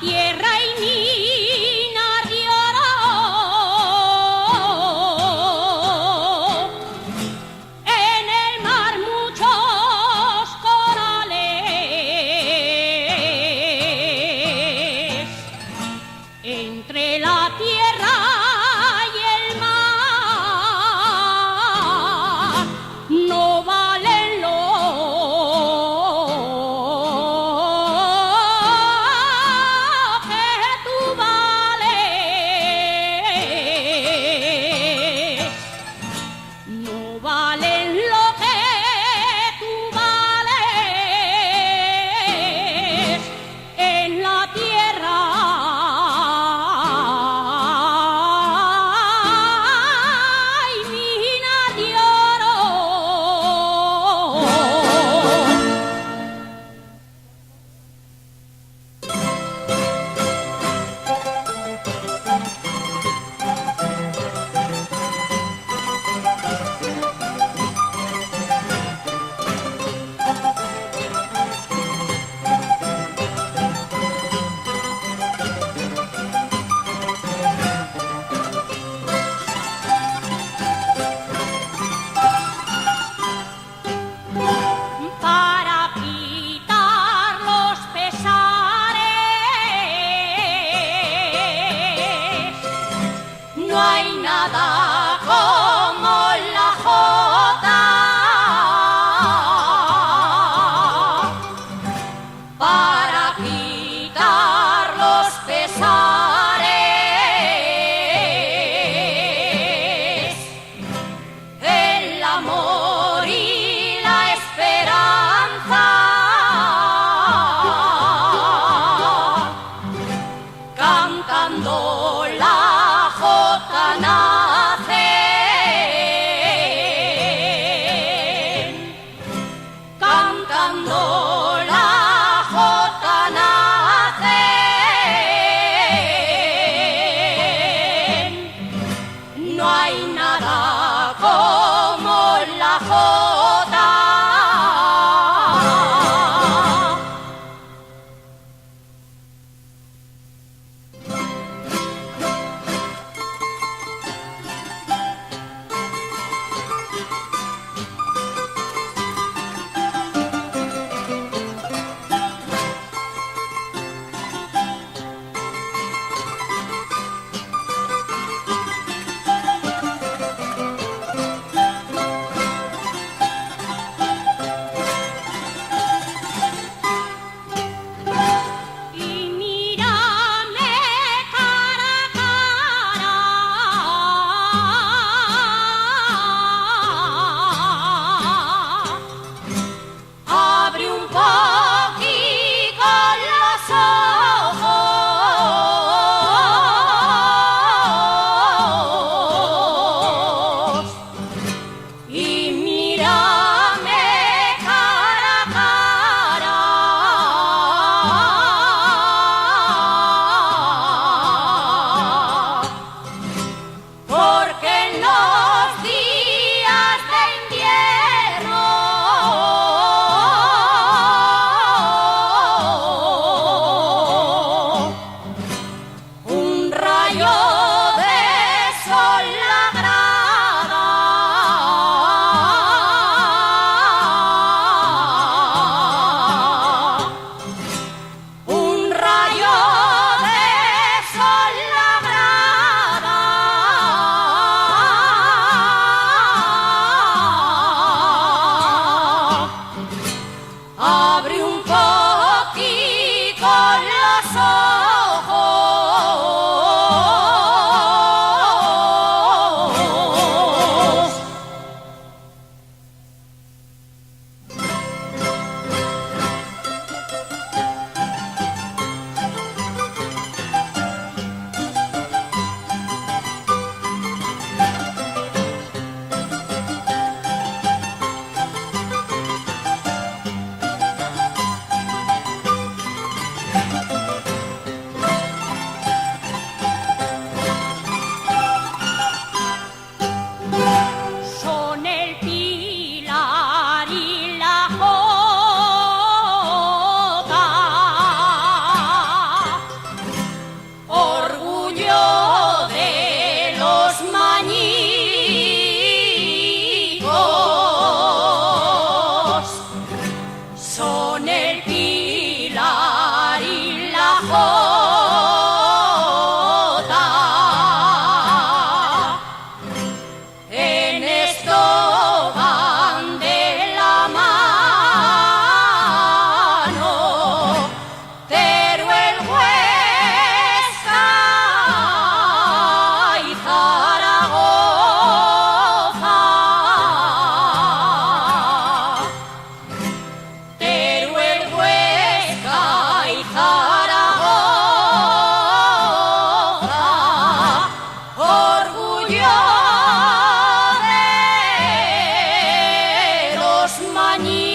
tierra y minas de oro, en el mar muchos corales, entre la tierra y el mar no valen lo que tú vales, no valen lo que tú vales en la tierra. Ay, mina de oro. Para quitar los pesares, no hay nada como la jota. Para quitar los pesares, el amor y la esperanza, cantando la jota nacen, cantando la jota nacen, no hay nada como la jota. Y mírame cara a cara, abre un poquito los ojos y mírame cara a cara, porque en los días de invierno un rayo de sol la agrada, un rayo de sol la agrada, abre un poquito los ojos. jota. En esto van de la mano Teruel, Huesca y Zaragoza. Teruel, Huesca y Zaragoza, orgullo de los mañicos.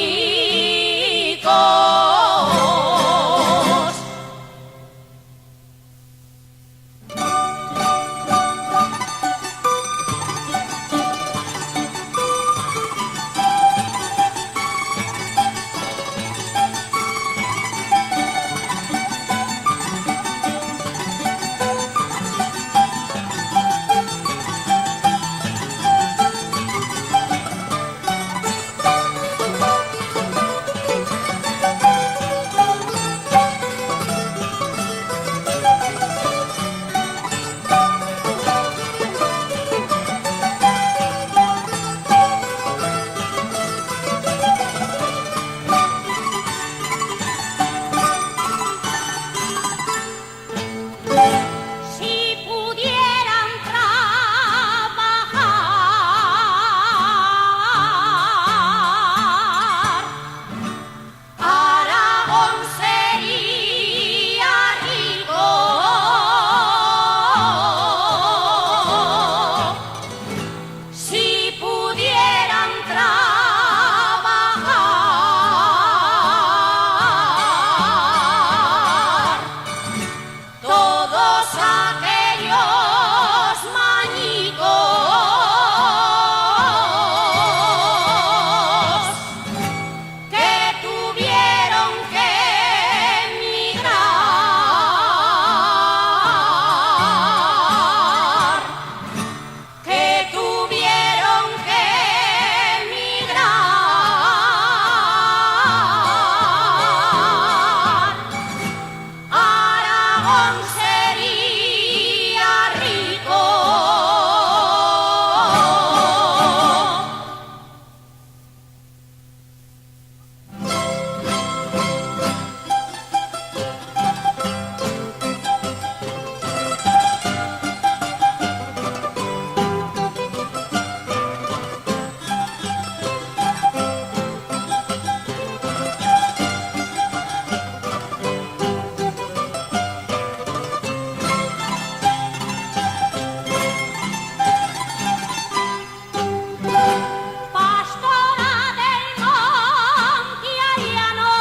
Si pudieran trabajar, Aragón sería rico. Si pudieran trabajar, todos aquellos mañicos que tuvieron que emigrar, que tuvieron que emigrar, Aragón sería rico. Pastora del monte ariano,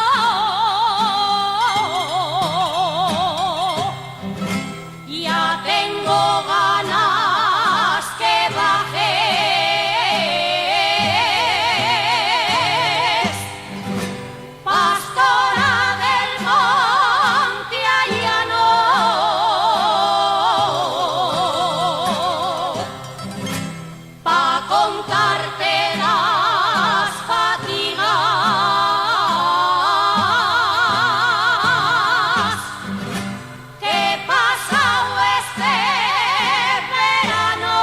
ya tengo ganas que bajes. Pastora del monte ariano, pa' contarte las fatigas que he pasado este verano.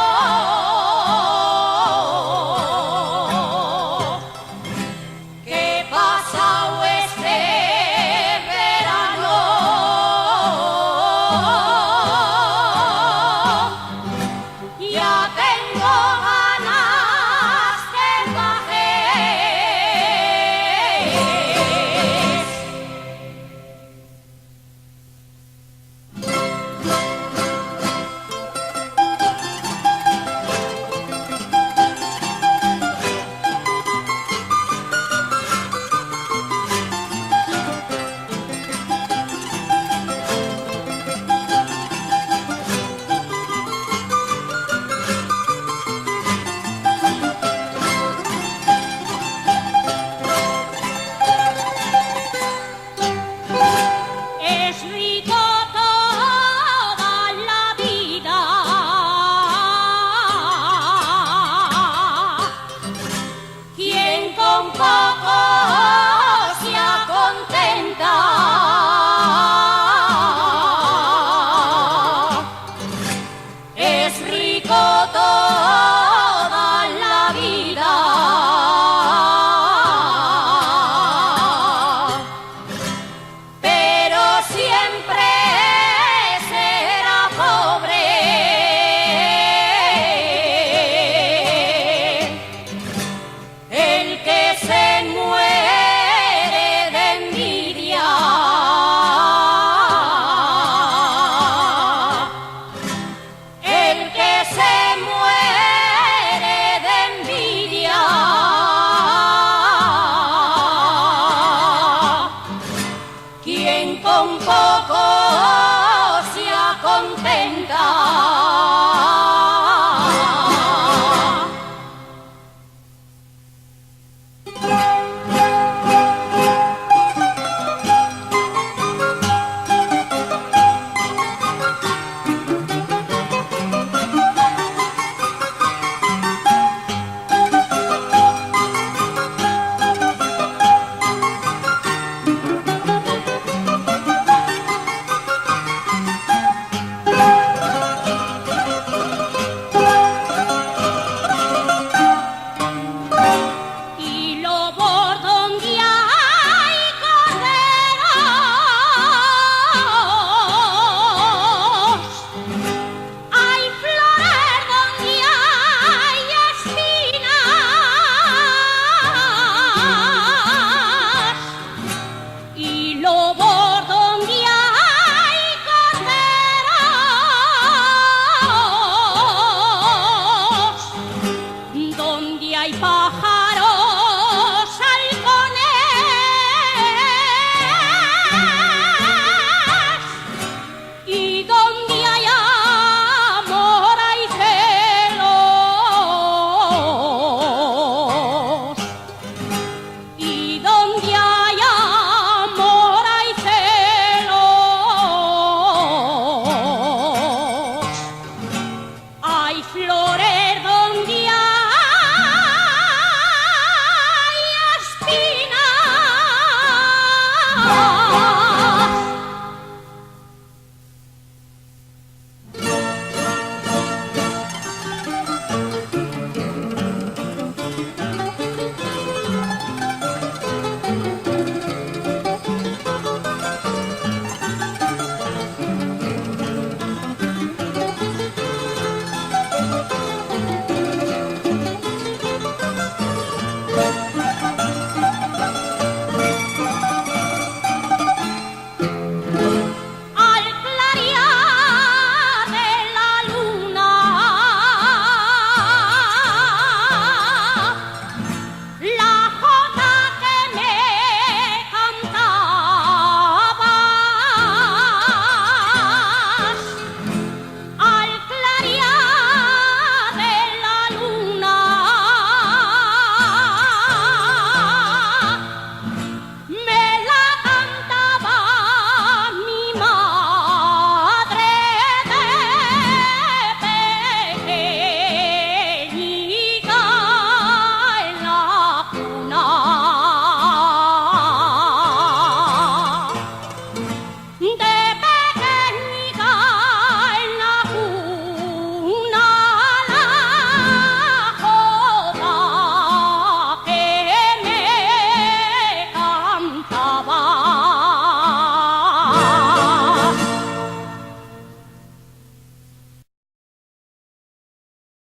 Que he pasado este verano. Ya tengo ganas que bajes. Es rico toda la vida, quien con poco se acontenta. oh,